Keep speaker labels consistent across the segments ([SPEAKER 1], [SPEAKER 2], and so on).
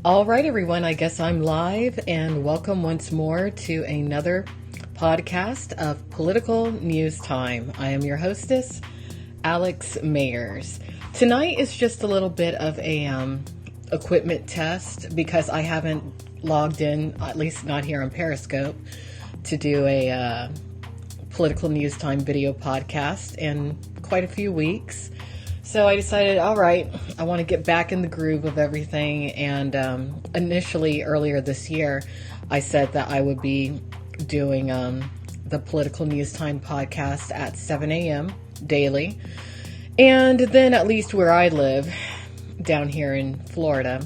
[SPEAKER 1] All right, everyone, I guess I'm live, and welcome once more to another podcast of Political News Time. I am your hostess, Alex Mayers. Tonight is just a little bit of a equipment test because I haven't logged in, at least not here on Periscope, to do a Political News Time video podcast in quite a few weeks. So I decided, all right, I want to get back in the groove of everything. And initially, earlier this year, I said that I would be doing the Political News Time podcast at 7 a.m. daily. And then, at least where I live, down here in Florida,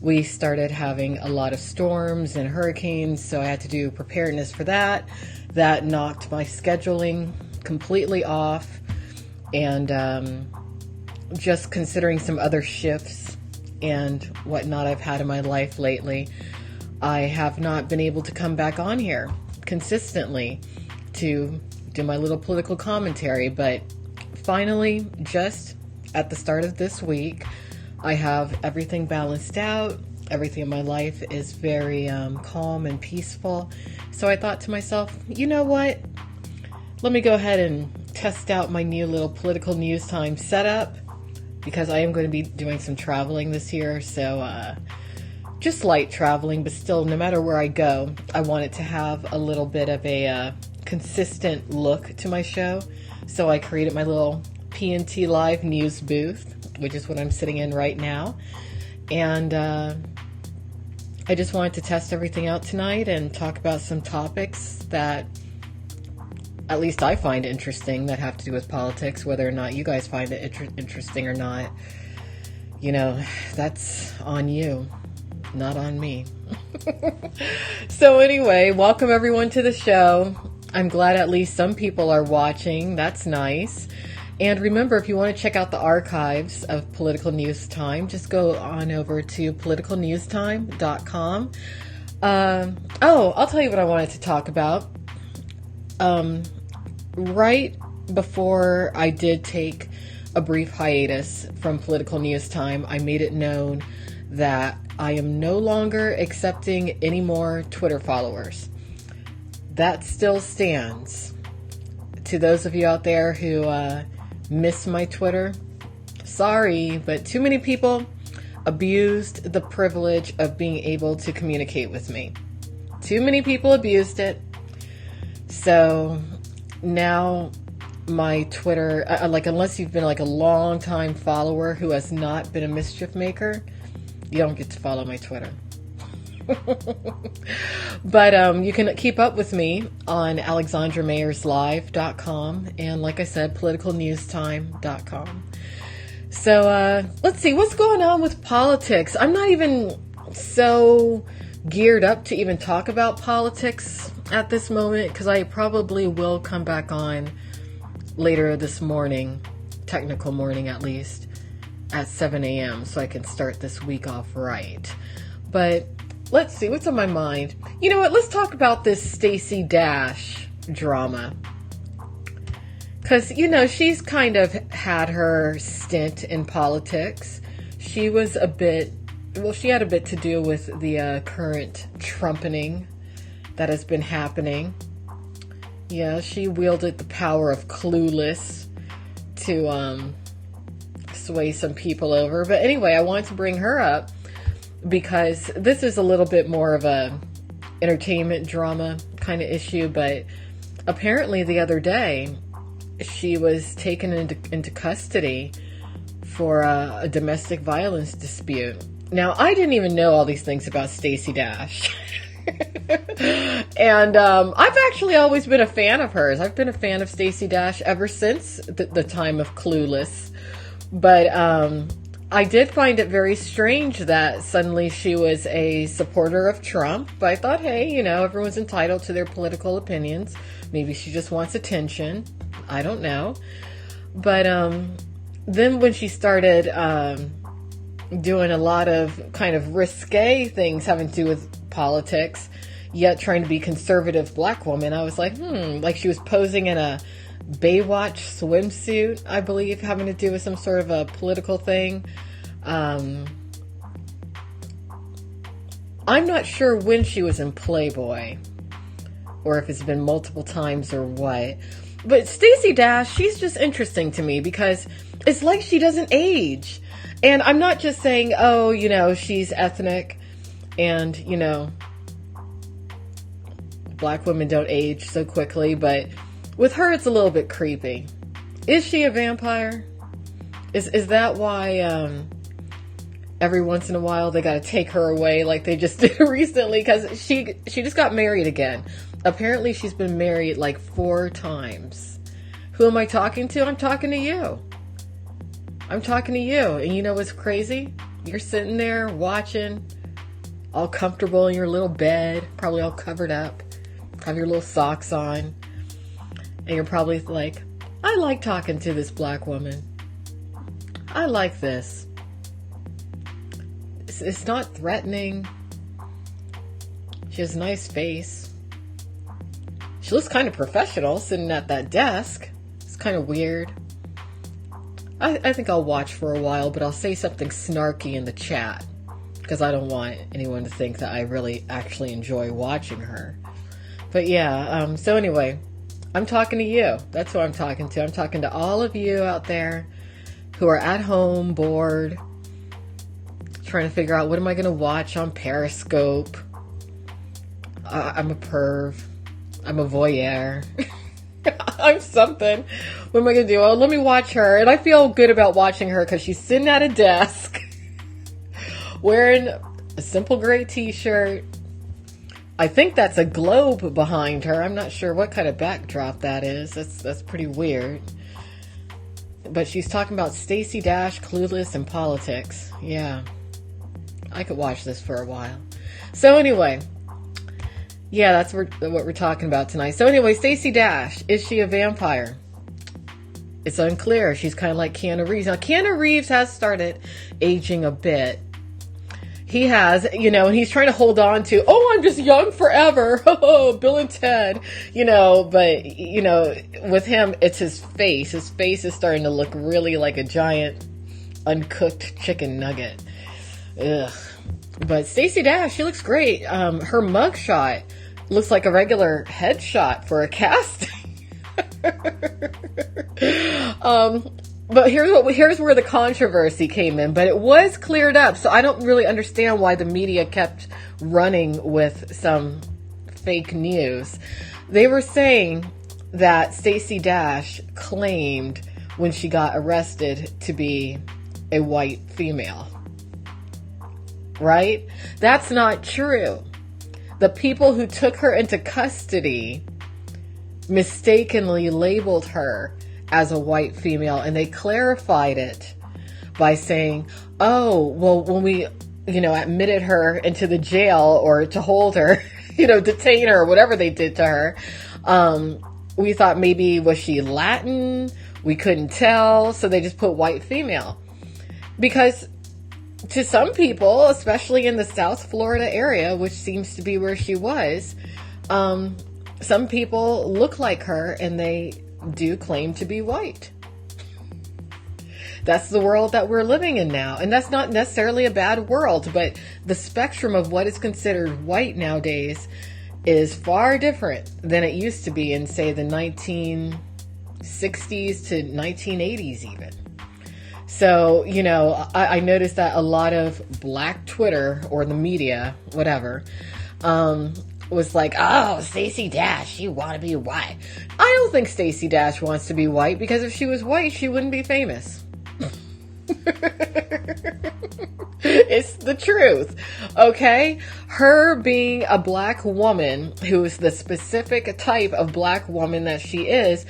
[SPEAKER 1] we started having a lot of storms and hurricanes. So I had to do preparedness for that. That knocked my scheduling completely off. And just considering some other shifts and whatnot I've had in my life lately, I have not been able to come back on here consistently to do my little political commentary. But finally, just at the start of this week, I have everything balanced out. Everything in my life is very calm and peaceful. So I thought to myself, you know what? Let me go ahead and test out my new little Political News Time setup, because I am going to be doing some traveling this year. So just light traveling, but still, no matter where I go, I want it to have a little bit of a consistent look to my show. So I created my little PNT Live news booth, which is what I'm sitting in right now. And I just wanted to test everything out tonight and talk about some topics that at least I find interesting that have to do with politics. Whether or not you guys find it interesting or not, you know, that's on you, not on me. So anyway, welcome everyone to the show. I'm glad at least some people are watching. That's nice. And remember, if you want to check out the archives of Political News Time, just go on over to politicalnewstime.com. I'll tell you what I wanted to talk about. Right before I did take a brief hiatus from Political News Time, I made it known that I am no longer accepting any more Twitter followers. That still stands. To those of you out there who miss my Twitter, sorry, but too many people abused the privilege of being able to communicate with me. Too many people abused it. So now my Twitter, unless you've been like a long time follower who has not been a mischief maker, you don't get to follow my Twitter. But you can keep up with me on alexandramayerslive.com and, like I said, politicalnewstime.com. So let's see what's going on with politics. I'm not even so geared up to even talk about politics at this moment, because I probably will come back on later this morning, technical morning at least, at 7 a.m. so I can start this week off right. But let's see what's on my mind. You know what? Let's talk about this Stacey Dash drama, because, you know, she's kind of had her stint in politics. She was she had a bit to do with the current Trumpening that has been happening. Yeah, she wielded the power of clueless to sway some people over. But anyway, I wanted to bring her up because this is a little bit more of a entertainment drama kind of issue. But apparently the other day, she was taken into custody for a domestic violence dispute. Now, I didn't even know all these things about Stacey Dash. And I've actually always been a fan of hers. I've been a fan of Stacey Dash ever since the time of Clueless. But I did find it very strange that suddenly she was a supporter of Trump. But I thought, hey, you know, everyone's entitled to their political opinions. Maybe she just wants attention. I don't know. But then when she started doing a lot of kind of risque things having to do with politics, yet trying to be conservative black woman, I was like, like she was posing in a Baywatch swimsuit, I believe, having to do with some sort of a political thing. I'm not sure when she was in Playboy, or if it's been multiple times or what. But Stacey Dash, she's just interesting to me because it's like she doesn't age. And I'm not just saying, oh, she's ethnic and, black women don't age so quickly. But with her, it's a little bit creepy. Is she a vampire? Is that why every once in a while they got to take her away like they just did recently? Because she just got married again. Apparently she's been married like 4 times. Who am I talking to? I'm talking to you. I'm talking to you. And you know what's crazy? You're sitting there watching, all comfortable in your little bed, probably all covered up, have your little socks on. And you're probably like, I like talking to this black woman. I like this. It's not threatening. She has a nice face. She looks kind of professional sitting at that desk. It's kind of weird. I think I'll watch for a while, but I'll say something snarky in the chat because I don't want anyone to think that I really actually enjoy watching her. But yeah, so anyway, I'm talking to you. That's who I'm talking to. I'm talking to all of you out there who are at home, bored, trying to figure out what am I going to watch on Periscope. I'm a perv. I'm a voyeur. I'm something. What am I going to do? Oh, let me watch her. And I feel good about watching her because she's sitting at a desk wearing a simple gray t-shirt. I think that's a globe behind her. I'm not sure what kind of backdrop that is. That's pretty weird. But she's talking about Stacey Dash, clueless, and politics. Yeah. I could watch this for a while. So anyway, yeah, that's what we're talking about tonight. So anyway, Stacey Dash, is she a vampire? It's unclear. She's kind of like Keanu Reeves. Now, Keanu Reeves has started aging a bit. He has, and he's trying to hold on to, I'm just young forever. Oh, Bill and Ted, but, with him, it's his face. His face is starting to look really like a giant uncooked chicken nugget. Ugh. But Stacey Dash, she looks great. Her mugshot looks like a regular headshot for a casting. But here's where the controversy came in. But it was cleared up, so I don't really understand why the media kept running with some fake news. They were saying that Stacey Dash claimed when she got arrested to be a white female. Right? That's not true. The people who took her into custody mistakenly labeled her as a white female, and they clarified it by saying, when we, admitted her into the jail or to hold her, detain her, whatever they did to her, we thought maybe, was she Latin? We couldn't tell, so they just put white female. Because to some people, especially in the South Florida area, which seems to be where she was, some people look like her and they do claim to be white. That's the world that we're living in now. And that's not necessarily a bad world, but the spectrum of what is considered white nowadays is far different than it used to be in, say, the 1960s to 1980s even. So, I noticed that a lot of black Twitter or the media, whatever, was like, Stacey Dash, you want to be white. I don't think Stacey Dash wants to be white, because if she was white, she wouldn't be famous. It's the truth. Okay? Her being a black woman, who is the specific type of black woman that she is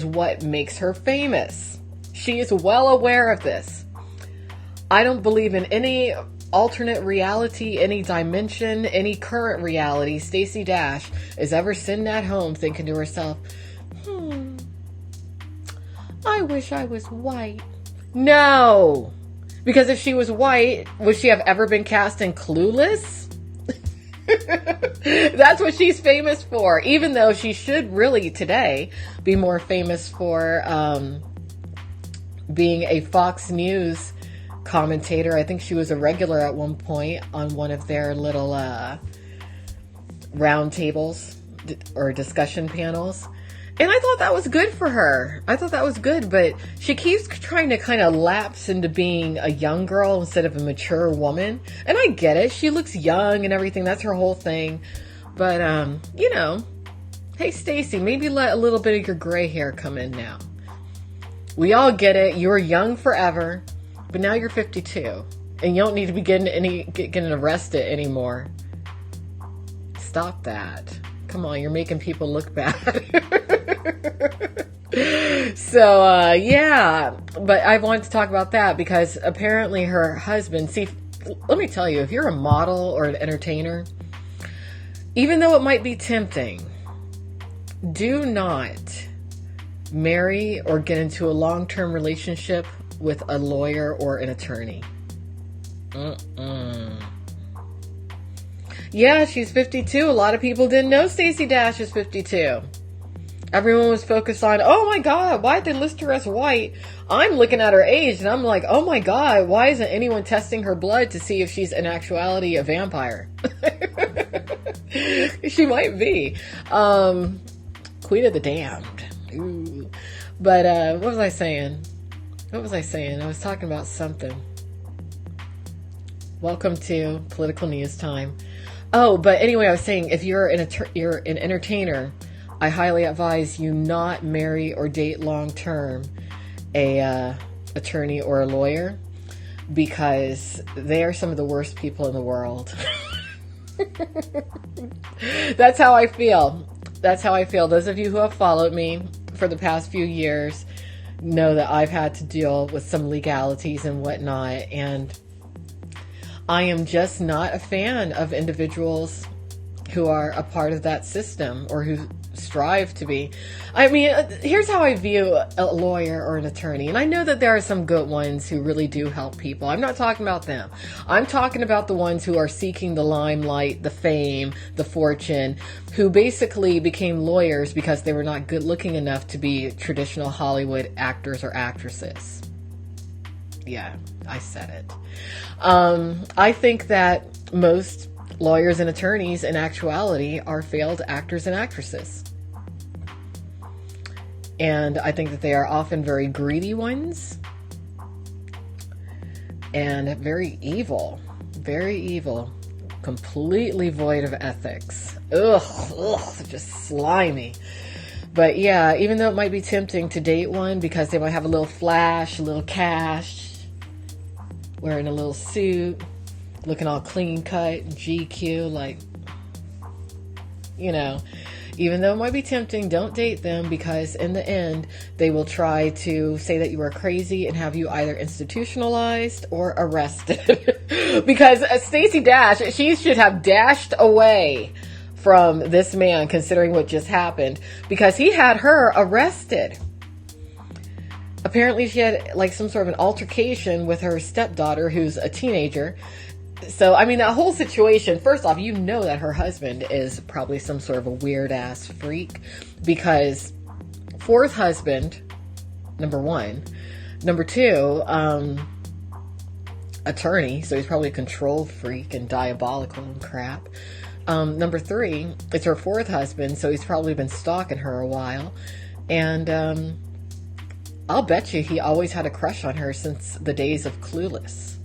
[SPEAKER 1] what makes her famous. She is well aware of this. I don't believe in any alternate reality, any dimension, any current reality. Stacey Dash is ever sitting at home thinking to herself, I wish I was white. No. Because if she was white, would she have ever been cast in Clueless? That's what she's famous for. Even though she should really today be more famous for being a Fox News commentator. I think she was a regular at one point on one of their little round tables or discussion panels. And I thought that was good for her. I thought that was good, but she keeps trying to kind of lapse into being a young girl instead of a mature woman. And I get it. She looks young and everything. That's her whole thing. But, hey, Stacey, maybe let a little bit of your gray hair come in now. We all get it. You were young forever, but now you're 52 and you don't need to be getting arrested anymore. Stop that. Come on, you're making people look bad. So, yeah, but I wanted to talk about that because apparently her husband, see, let me tell you, if you're a model or an entertainer, even though it might be tempting, do not marry or get into a long-term relationship with a lawyer or an attorney. Yeah, she's 52. A lot of people didn't know Stacey Dash is 52. Everyone was focused on, oh my God, why'd they list her as white? I'm looking at her age and I'm like, oh my God, why isn't anyone testing her blood to see if she's in actuality a vampire? She might be. Queen of the Damned. Ooh. But what was I saying? I was talking about something. Welcome to Political News Time. Oh, but anyway, I was saying, if you're an entertainer, I highly advise you not marry or date long-term a attorney or a lawyer, because they are some of the worst people in the world. That's how I feel. Those of you who have followed me for the past few years know that I've had to deal with some legalities and whatnot, and I am just not a fan of individuals who are a part of that system or who strive to be. I mean, here's how I view a lawyer or an attorney. And I know that there are some good ones who really do help people. I'm not talking about them. I'm talking about the ones who are seeking the limelight, the fame, the fortune, who basically became lawyers because they were not good looking enough to be traditional Hollywood actors or actresses. Yeah, I said it. I think that most lawyers and attorneys in actuality are failed actors and actresses. And I think that they are often very greedy ones and very evil, completely void of ethics. Ugh, just slimy. But yeah, even though it might be tempting to date one because they might have a little flash, a little cash, wearing a little suit, looking all clean cut, GQ, like, even though it might be tempting, don't date them, because in the end, they will try to say that you are crazy and have you either institutionalized or arrested. Because Stacey Dash, she should have dashed away from this man, considering what just happened, because he had her arrested. Apparently she had like some sort of an altercation with her stepdaughter, who's a teenager. So, I mean, that whole situation, first off, you know that her husband is probably some sort of a weird ass freak, because fourth husband, number one, number two, attorney. So he's probably a control freak and diabolical and crap. Number three, it's her fourth husband. So he's probably been stalking her a while. And, I'll bet you he always had a crush on her since the days of Clueless.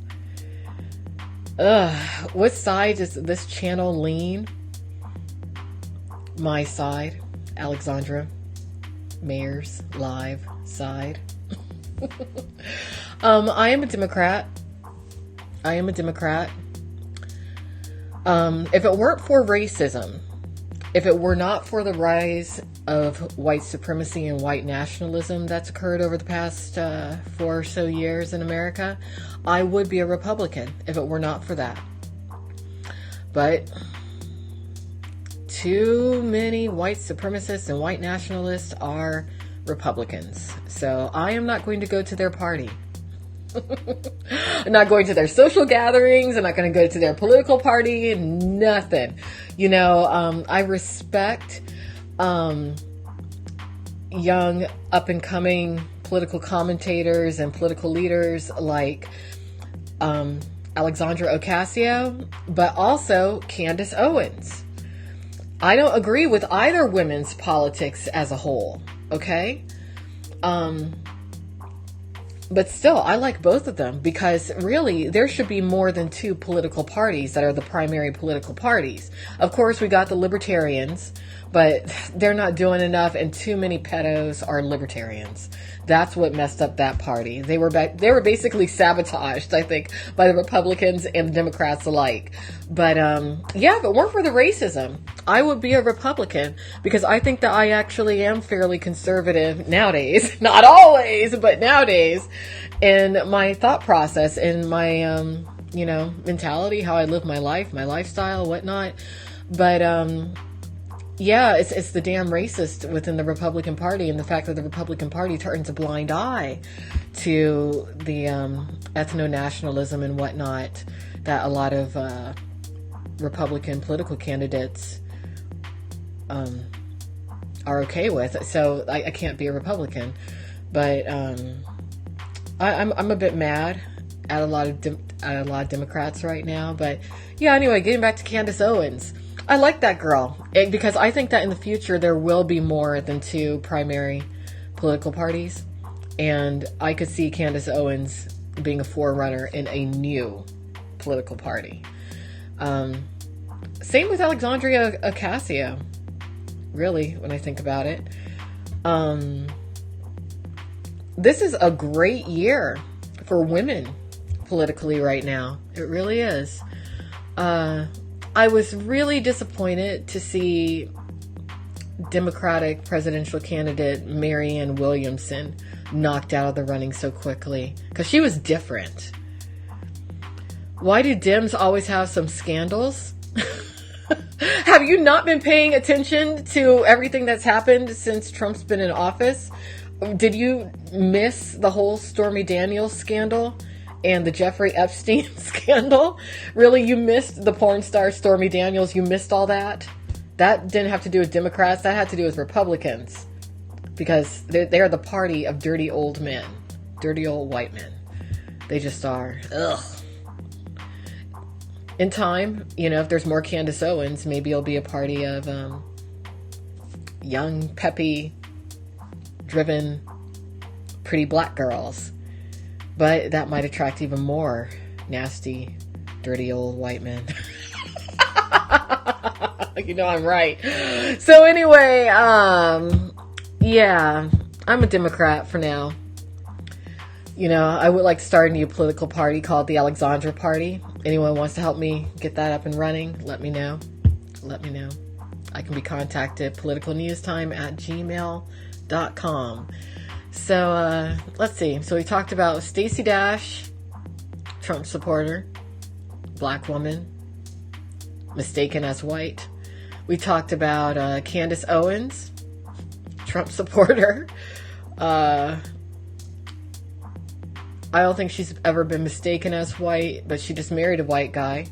[SPEAKER 1] What side does this channel lean? My side, Alexandra Mayer's live side. I am a Democrat. If it weren't for racism, if it were not for the rise of white supremacy and white nationalism that's occurred over the past 4 or so years in America, I would be a Republican if it were not for that. But too many white supremacists and white nationalists are Republicans. So I am not going to go to their party. I'm not going to their social gatherings. I'm not going to go to their political party. Nothing. I respect young up and coming political commentators and political leaders like Alexandra Ocasio, but also Candace Owens. I don't agree with either women's politics as a whole, okay? But still, I like both of them because really there should be more than two political parties that are the primary political parties. Of course, we got the libertarians, but they're not doing enough, and too many pedos are libertarians. That's what messed up that party. They were basically sabotaged, I think, by the Republicans and the Democrats alike. But yeah, if it weren't for the racism, I would be a Republican because I think that I actually am fairly conservative nowadays. Not always, but nowadays, in my thought process, in my mentality, how I live my life, my lifestyle, whatnot. But yeah, it's the damn racist within the Republican Party, and the fact that the Republican Party turns a blind eye to the ethno-nationalism and whatnot that a lot of Republican political candidates are okay with. So I can't be a Republican, but I'm a bit mad at a lot of Democrats right now. But yeah, anyway, getting back to Candace Owens. I like that girl because I think that in the future there will be more than two primary political parties, and I could see Candace Owens being a forerunner in a new political party. Same with Alexandria Ocasio, really, when I think about it. This is a great year for women politically right now. It really is. I was really disappointed to see Democratic presidential candidate Marianne Williamson knocked out of the running so quickly because she was different. Why do Dems always have some scandals? Have you not been paying attention to everything that's happened since Trump's been in office? Did you miss the whole Stormy Daniels scandal? And the Jeffrey Epstein scandal? Really, you missed the porn star Stormy Daniels? You missed all that? That didn't have to do with Democrats. That had to do with Republicans. Because they are the party of dirty old men. Dirty old white men. They just are. Ugh. In time, if there's more Candace Owens, maybe it'll be a party of young, peppy, driven, pretty black girls. But that might attract even more nasty, dirty old white men. I'm right. So anyway, yeah, I'm a Democrat for now. I would like to start a new political party called the Alexandra Party. Anyone wants to help me get that up and running, let me know. I can be contacted politicalnewstime@gmail.com. So, let's see. So we talked about Stacey Dash, Trump supporter, black woman, mistaken as white. We talked about Candace Owens, Trump supporter. I don't think she's ever been mistaken as white, but she just married a white guy.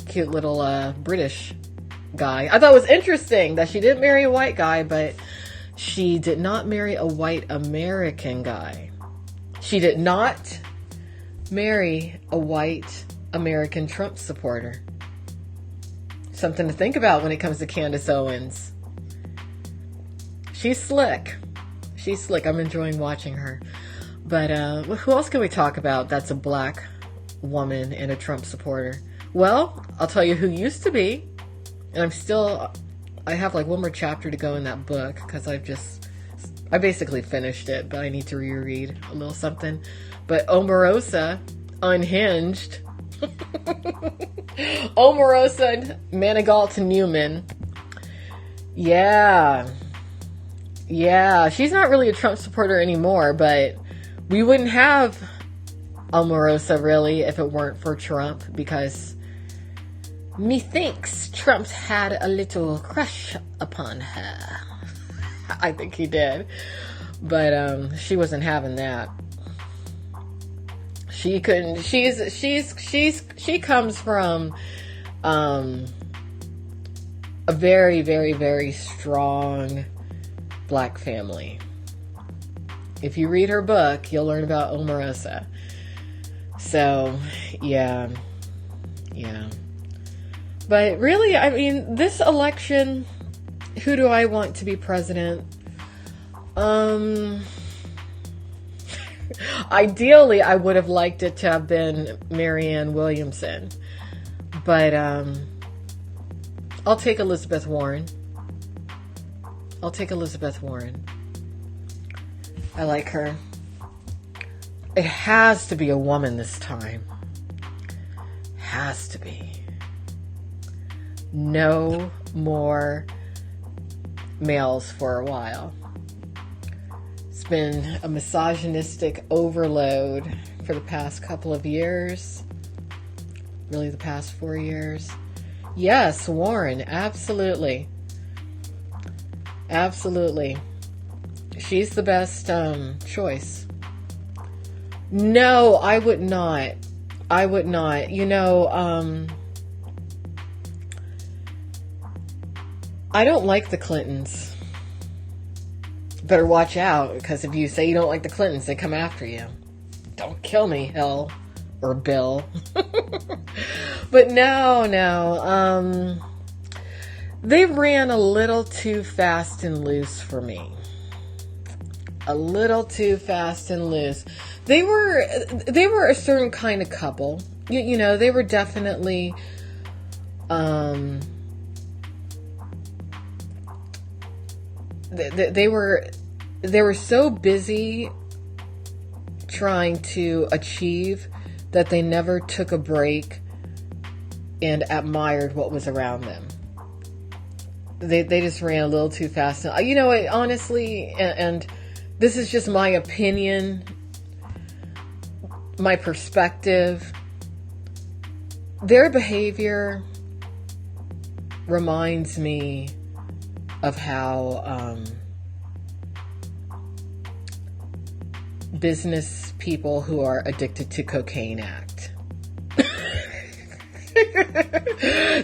[SPEAKER 1] Cute little British guy. I thought it was interesting that she didn't marry a white guy, but she did not marry a white American guy. She did not marry a white American Trump supporter. Something to think about when it comes to Candace Owens. She's slick. I'm enjoying watching her. But who else can we talk about that's a black woman and a Trump supporter? Well, I'll tell you who used to be. And I have like one more chapter to go in that book because I basically finished it, but I need to reread a little something. But Omarosa, unhinged. Omarosa Manigault Newman. Yeah. She's not really a Trump supporter anymore, but we wouldn't have Omarosa really if it weren't for Trump, because methinks Trump's had a little crush upon her. I think he did. But she wasn't having that. She couldn't. She comes from a very, very, very strong black family. If you read her book, you'll learn about Omarosa. So, yeah. But really, I mean, this election, who do I want to be president? Ideally, I would have liked it to have been Marianne Williamson. But I'll take Elizabeth Warren. I like her. It has to be a woman this time. Has to be. No more males for a while. It's been a misogynistic overload for the past couple of years. Really, the past 4 years. Yes, Warren, absolutely. Absolutely. She's the best choice. No, I would not. You know, I don't like the Clintons. Better watch out, because if you say you don't like the Clintons, they come after you. Don't kill me, Hill or Bill. But no. They ran a little too fast and loose for me. A little too fast and loose. They were a certain kind of couple. You know, they were definitely they were so busy trying to achieve that they never took a break and admired what was around them. They just ran a little too fast. You know, honestly, and this is just my opinion, my perspective. Their behavior reminds me of how business people who are addicted to cocaine act.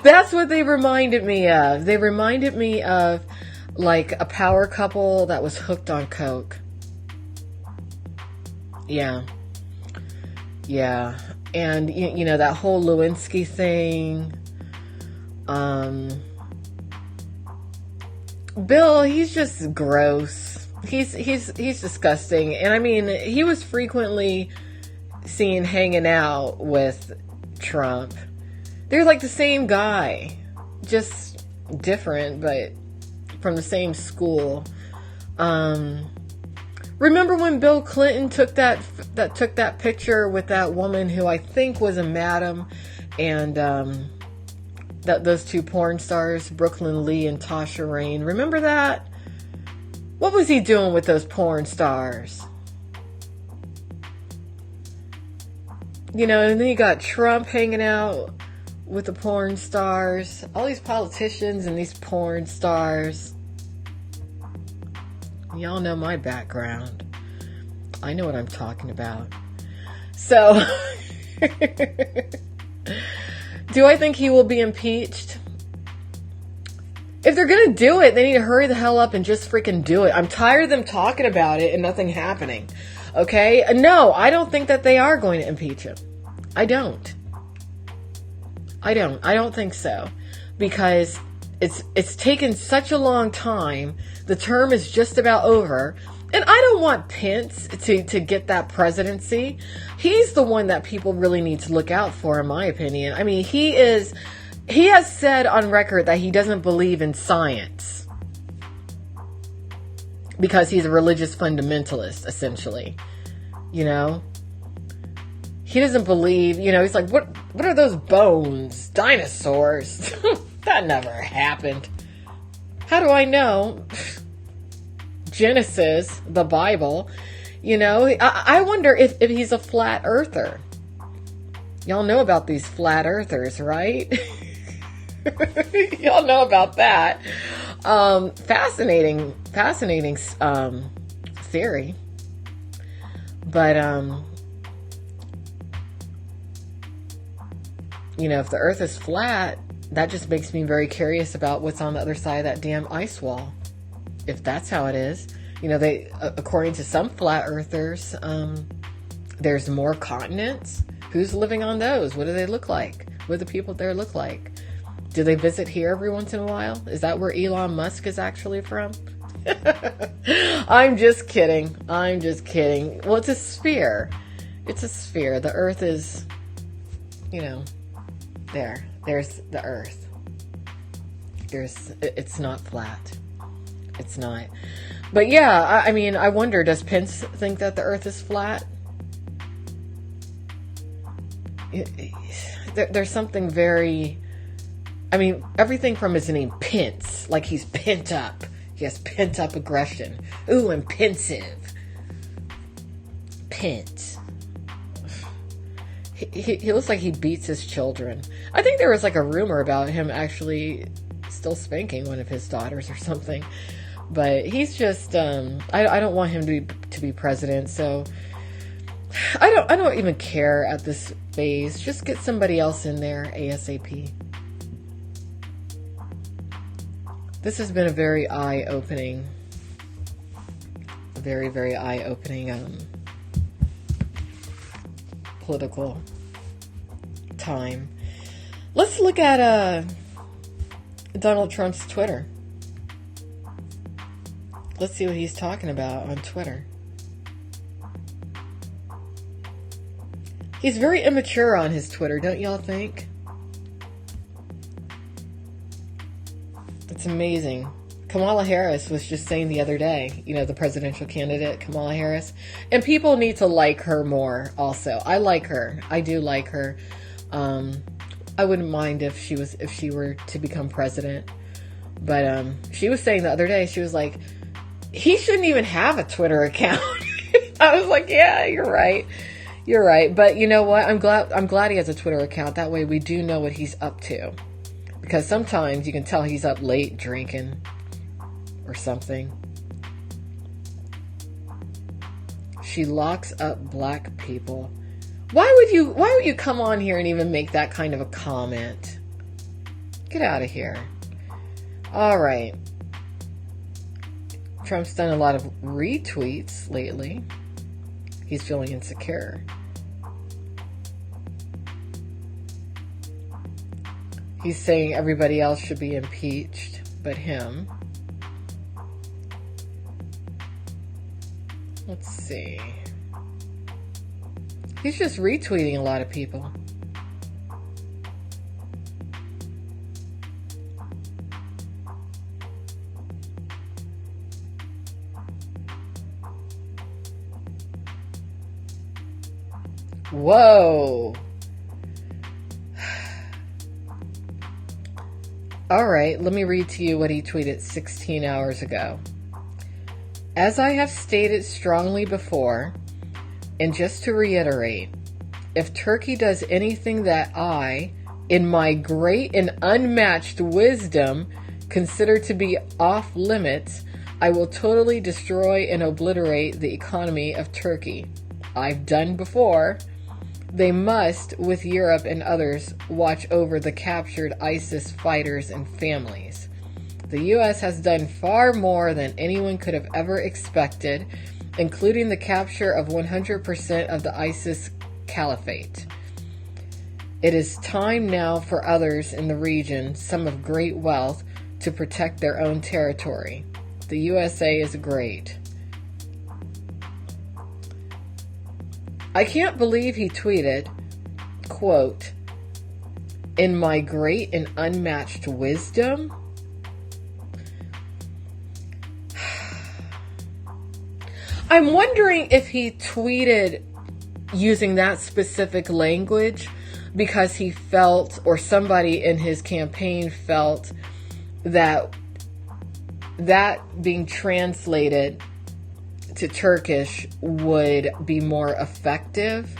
[SPEAKER 1] That's what they reminded me of. They reminded me of like a power couple that was hooked on coke. Yeah. And you know, that whole Lewinsky thing. Bill, he's just gross. He's disgusting. And I mean, he was frequently seen hanging out with Trump. They're like the same guy, just different, but from the same school. Remember when Bill Clinton took that picture with that woman who I think was a madam, and those two porn stars, Brooklyn Lee and Tasha Rain. Remember that? What was he doing with those porn stars? You know, and then you got Trump hanging out with the porn stars. All these politicians and these porn stars. Y'all know my background. I know what I'm talking about. So, do I think he will be impeached? If they're going to do it, they need to hurry the hell up and just freaking do it. I'm tired of them talking about it and nothing happening. Okay? No, I don't think that they are going to impeach him. I don't think so. Because it's taken such a long time. The term is just about over. And I don't want Pence to get that presidency. He's the one that people really need to look out for, in my opinion. I mean, he has said on record that he doesn't believe in science. Because he's a religious fundamentalist, essentially. You know? He doesn't believe, you know, he's like, what are those bones? Dinosaurs? That never happened. How do I know? Genesis, the Bible, you know, I wonder if he's a flat earther. Y'all know about these flat earthers, right? Y'all know about that. Fascinating theory. But, you know, if the earth is flat, that just makes me very curious about what's on the other side of that damn ice wall. If that's how it is. You know, they, according to some flat earthers, there's more continents. Who's living on those? What do they look like? What do the people there look like? Do they visit here every once in a while? Is that where Elon Musk is actually from? I'm just kidding. Well, it's a sphere. It's a sphere. The Earth is, there's the Earth. It's not flat. It's not. But yeah, I mean, I wonder, does Pence think that the Earth is flat? There's something very, everything from his name, Pence, like he's pent up. He has pent up aggression. Ooh, and pensive. Pence. He looks like he beats his children. I think there was like a rumor about him actually still spanking one of his daughters or something. But he's just, I don't want him to be president, so I don't even care at this phase. Just get somebody else in there ASAP. This has been a very eye-opening, very, very eye-opening political time. Let's look at Donald Trump's Twitter. Let's see what he's talking about on Twitter. He's very immature on his Twitter, don't y'all think? It's amazing. Kamala Harris was just saying the other day, the presidential candidate, Kamala Harris, and people need to like her more also. I like her. I do like her. I wouldn't mind if she were to become president. But she was saying the other day, she was like, he shouldn't even have a Twitter account. I was like, yeah, you're right. You're right. But you know what? I'm glad he has a Twitter account. That way we do know what he's up to. Because sometimes you can tell he's up late drinking or something. She locks up black people. Why would you come on here and even make that kind of a comment? Get out of here. All right. Trump's done a lot of retweets lately. He's feeling insecure. He's saying everybody else should be impeached, but him. Let's see. He's just retweeting a lot of people. Whoa. All right, let me read to you what he tweeted 16 hours ago. As I have stated strongly before, and just to reiterate, if Turkey does anything that I, in my great and unmatched wisdom, consider to be off limits, I will totally destroy and obliterate the economy of Turkey. I've done before. They must, with Europe and others, watch over the captured ISIS fighters and families. The U.S. has done far more than anyone could have ever expected, including the capture of 100% of the ISIS caliphate. It is time now for others in the region, some of great wealth, to protect their own territory. The USA is great. I can't believe he tweeted, quote, in my great and unmatched wisdom. I'm wondering if he tweeted using that specific language because he felt, or somebody in his campaign felt, that being translated to Turkish would be more effective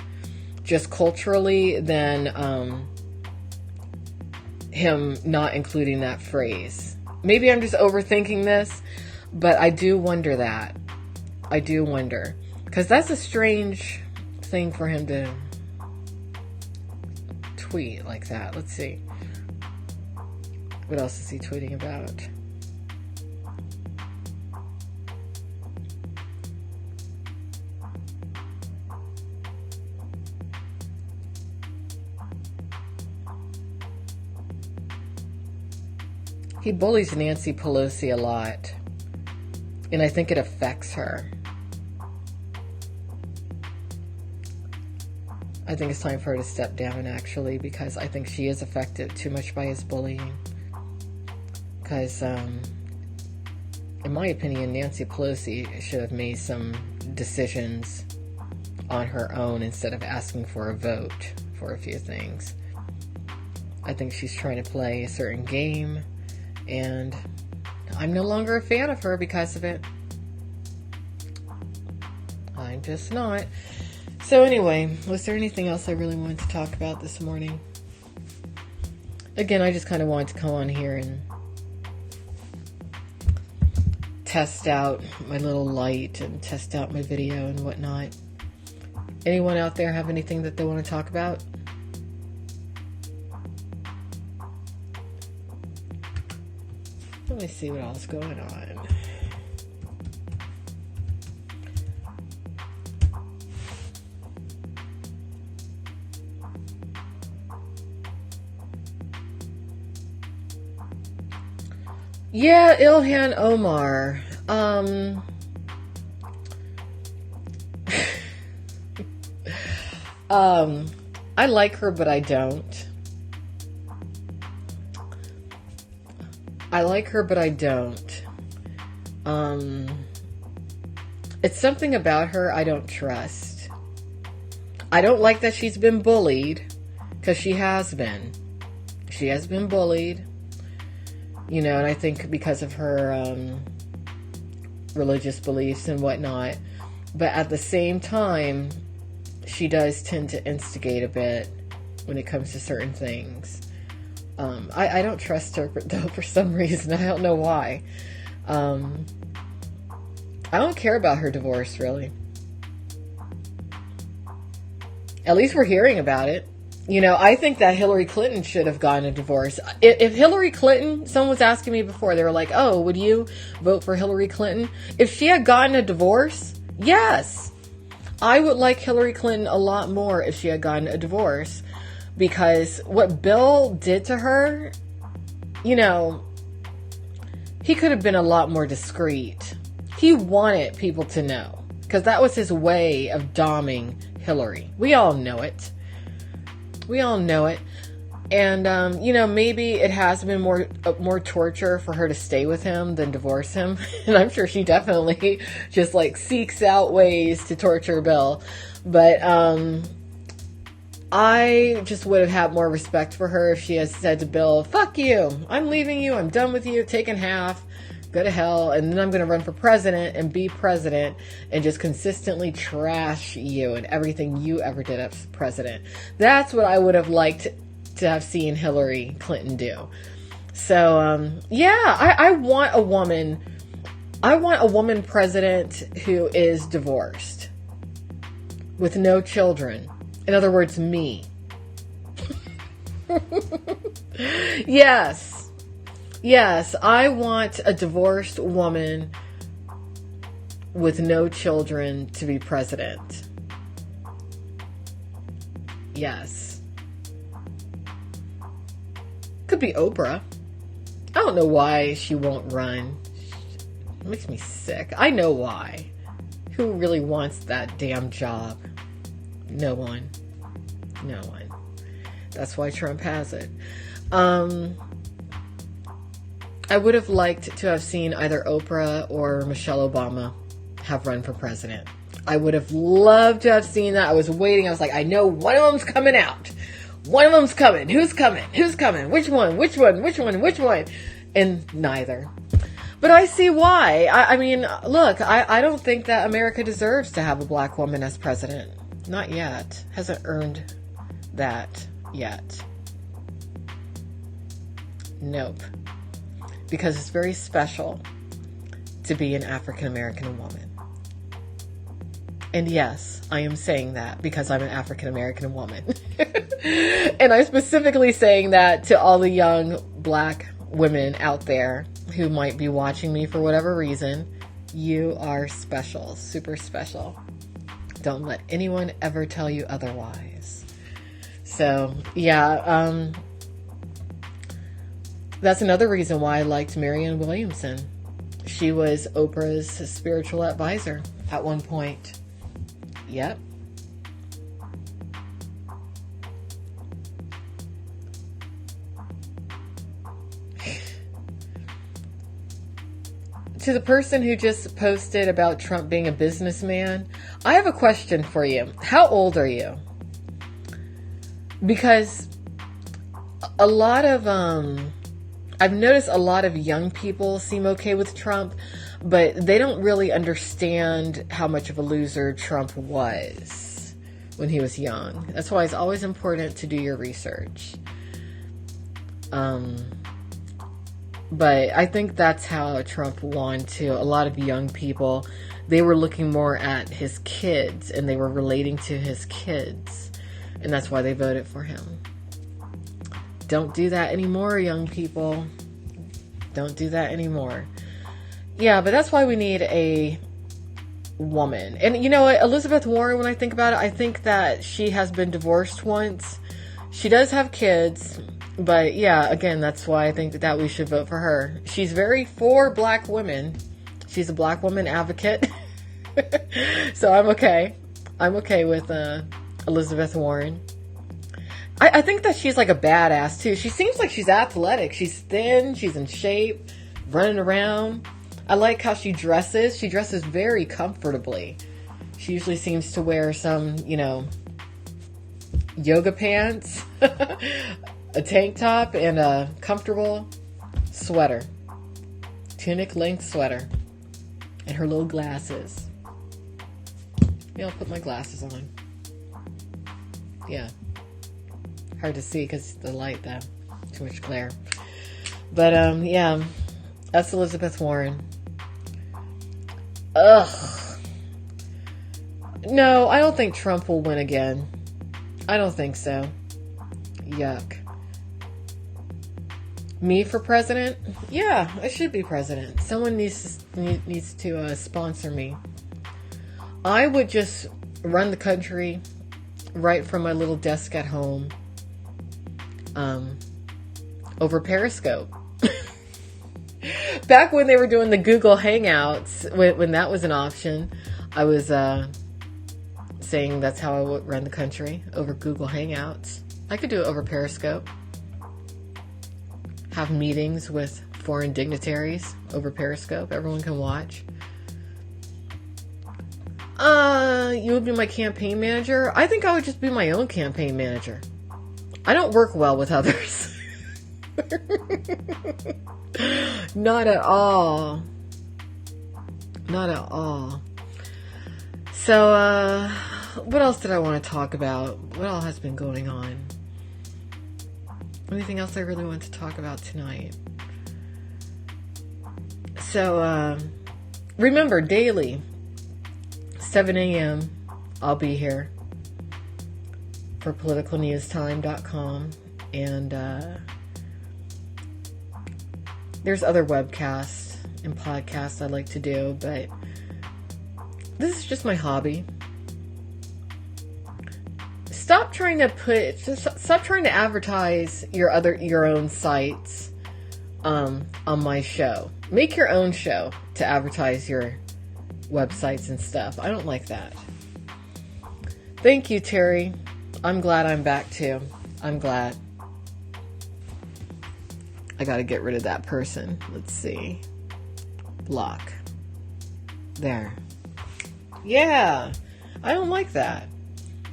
[SPEAKER 1] just culturally than him not including that phrase. Maybe I'm just overthinking this, but I do wonder that. I do wonder. Because that's a strange thing for him to tweet like that. Let's see. What else is he tweeting about? He bullies Nancy Pelosi a lot, and I think it affects her. I think it's time for her to step down, actually, because I think she is affected too much by his bullying. Because, in my opinion, Nancy Pelosi should have made some decisions on her own instead of asking for a vote for a few things. I think she's trying to play a certain game, and I'm no longer a fan of her because of it. I'm just not. So anyway, was there anything else I really wanted to talk about this morning? Again, I just kind of wanted to come on here and test out my little light and test out my video and whatnot. Anyone out there have anything that they want to talk about? Let me see what else is going on. Yeah, Ilhan Omar. I like her, but I don't. I like her, but I don't. It's something about her I don't trust. I don't like that she's been bullied, because she has been. She has been bullied. You know, and I think because of her religious beliefs and whatnot. But at the same time, she does tend to instigate a bit when it comes to certain things. I don't trust her, though, for some reason. I don't know why. I don't care about her divorce, really. At least we're hearing about it. You know, I think that Hillary Clinton should have gotten a divorce. If Hillary Clinton, someone was asking me before, they were like, oh, would you vote for Hillary Clinton? If she had gotten a divorce, yes. I would like Hillary Clinton a lot more if she had gotten a divorce. Because what Bill did to her, you know, he could have been a lot more discreet. He wanted people to know. Because that was his way of doming Hillary. We all know it. We all know it. And, you know, maybe it has been more torture for her to stay with him than divorce him. And I'm sure she definitely just, like, seeks out ways to torture Bill. But I just would have had more respect for her if she had said to Bill, fuck you. I'm leaving you. I'm done with you. Taking half. Go to hell. And then I'm going to run for president and be president and just consistently trash you and everything you ever did as president. That's what I would have liked to have seen Hillary Clinton do. So, yeah, I want a woman. I want a woman president who is divorced with no children. In other words, me. Yes. Yes, I want a divorced woman with no children to be president. Yes. Could be Oprah. I don't know why she won't run. It makes me sick. I know why. Who really wants that damn job? No one. No one. That's why Trump has it. I would have liked to have seen either Oprah or Michelle Obama have run for president. I would have loved to have seen that. I was waiting. I was like, I know one of them's coming out. One of them's coming. Who's coming? Who's coming? Which one? Which one? Which one? Which one? And neither. But I see why. I mean, look, I don't think that America deserves to have a black woman as president. Not yet. Hasn't earned that yet. Nope. Because it's very special to be an African American woman. And yes, I am saying that because I'm an African American woman. And I'm specifically saying that to all the young black women out there who might be watching me for whatever reason. You are special, super special. Don't let anyone ever tell you otherwise. So, yeah, That's another reason why I liked Marianne Williamson. She was Oprah's spiritual advisor at one point. Yep. To the person who just posted about Trump being a businessman, I have a question for you. How old are you? Because a lot of, I've noticed a lot of young people seem okay with Trump, but they don't really understand how much of a loser Trump was when he was young. That's why it's always important to do your research. But I think that's how Trump won too. A lot of young people, they were looking more at his kids and they were relating to his kids. And that's why they voted for him. Don't do that anymore, young people. Don't do that anymore. Yeah, but that's why we need a woman. And you know what? Elizabeth Warren, when I think about it, I think that she has been divorced once. She does have kids. But yeah, again, that's why I think that we should vote for her. She's very for black women. She's a black woman advocate. So I'm okay. I'm okay with Elizabeth Warren. I think that she's like a badass too. She seems like she's athletic. She's thin. She's in shape. Running around. I like how she dresses. She dresses very comfortably. She usually seems to wear some, yoga pants. A tank top and a comfortable sweater. Tunic length sweater. And her little glasses. Maybe I'll put my glasses on. Yeah. Hard to see because the light, though. Too much glare. But, yeah. That's Elizabeth Warren. Ugh. No, I don't think Trump will win again. I don't think so. Yuck. Me for president? Yeah, I should be president. Someone needs to sponsor me. I would just run the country right from my little desk at home, over Periscope. Back when they were doing the Google Hangouts, when that was an option, I was saying that's how I would run the country, over Google Hangouts. I could do it over Periscope. Have meetings with foreign dignitaries over Periscope. Everyone can watch. You would be my campaign manager? I think I would just be my own campaign manager. I don't work well with others. Not at all. Not at all. So, what else did I want to talk about? What all has been going on? Anything else I really want to talk about tonight? So, remember, daily, 7 a.m., I'll be here for politicalnewstime.com. And there's other webcasts and podcasts I like to do, but this is just my hobby. Stop trying to advertise your own sites on my show. Make your own show to advertise your websites and stuff. I don't like that. Thank you, Terry. I'm glad I'm back too. I'm glad. I got to get rid of that person. Let's see. Block. There. Yeah. I don't like that.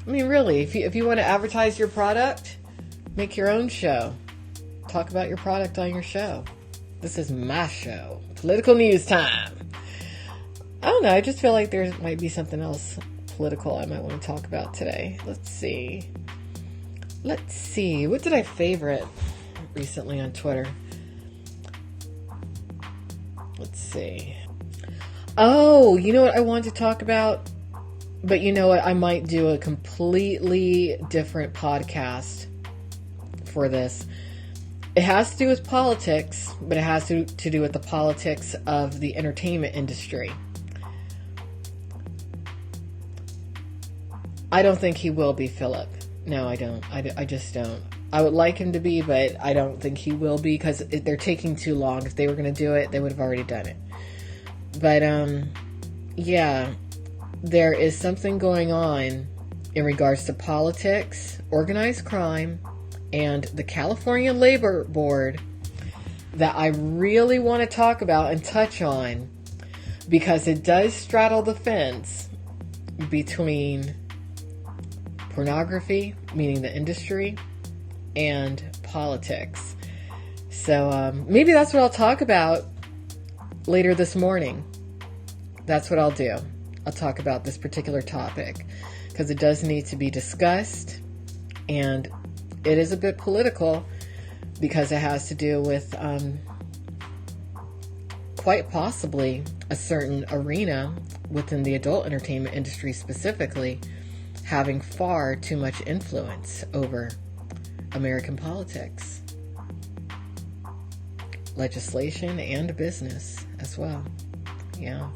[SPEAKER 1] I mean, really, if you want to advertise your product, make your own show. Talk about your product on your show. This is my show. Political News Time. I don't know. I just feel like there might be something else political I might want to talk about today. Let's see. What did I favorite recently on Twitter? Let's see. Oh, you know what I wanted to talk about? But you know what? I might do a completely different podcast for this. It has to do with politics, but it has to do with the politics of the entertainment industry. I don't think he will be Philip. No, I don't. I just don't. I would like him to be, but I don't think he will be because they're taking too long. If they were going to do it, they would have already done it. But, yeah, there is something going on in regards to politics, organized crime, and the California Labor Board that I really want to talk about and touch on, because it does straddle the fence between pornography, meaning the industry, and politics. So maybe that's what I'll talk about later this morning. That's what I'll do. I'll talk about this particular topic because it does need to be discussed, and it is a bit political because it has to do with quite possibly a certain arena within the adult entertainment industry specifically having far too much influence over American politics, legislation, and business as well. Yeah.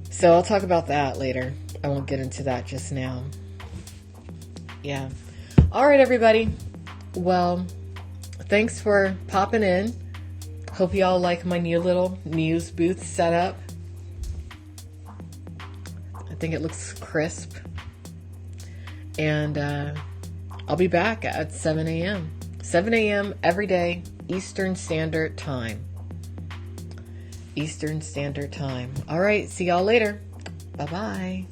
[SPEAKER 1] So I'll talk about that later. I won't get into that just now. Yeah. All right, everybody. Well, thanks for popping in. Hope you all like my new little news booth setup. I think it looks crisp. And I'll be back at 7 a.m. 7 a.m. every day, Eastern Standard Time. Eastern Standard Time. All right, see y'all later. Bye-bye.